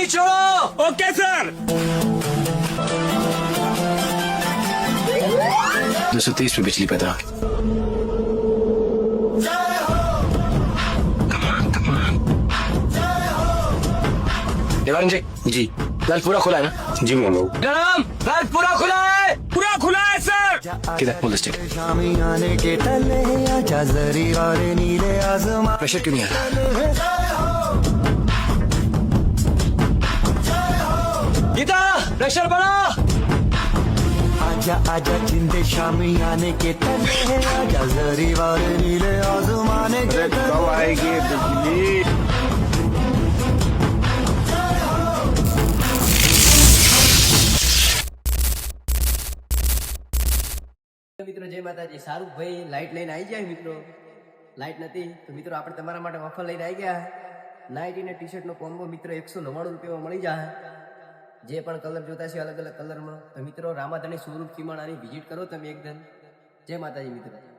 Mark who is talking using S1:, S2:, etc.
S1: छोड़ो।
S2: Okay sir.
S1: 230 पे बिजली पैदा। देवानंद जी, नल पूरा खुला है ना?
S2: जी मोनू।
S1: गरम, नल पूरा खुला है।
S2: पूरा खुला है सर।
S1: किधर? पुल स्टिक।
S3: शामियाने के तले आजा जरी और नीले आसमां
S1: प्रेशर क्यों नहीं आ रहा? गीता, प्रेशर बढ़ा।
S3: आजा आजा जिंदे शामियाने के तले आजा जरी और नीले आसमां के
S2: कब आएगी बिजली?
S4: મિત્રો જય માતાજી. સારું ભાઈ લાઈટ લઈને આવી જાય મિત્રો. લાઈટ નથી તો મિત્રો આપણે તમારા માટે ઓફર લઈને આવી ગયા. નાઇટી ને ટી શર્ટનો કોમ્બો મિત્રો 199 રૂપિયામાં મળી જાય. જે પણ કલર જોતા છે અલગ અલગ કલરમાં તો મિત્રો રામાધણી સ્વરૂપ ખીમાણાની વિઝિટ કરો તમે એકદમ. જય માતાજી મિત્રો.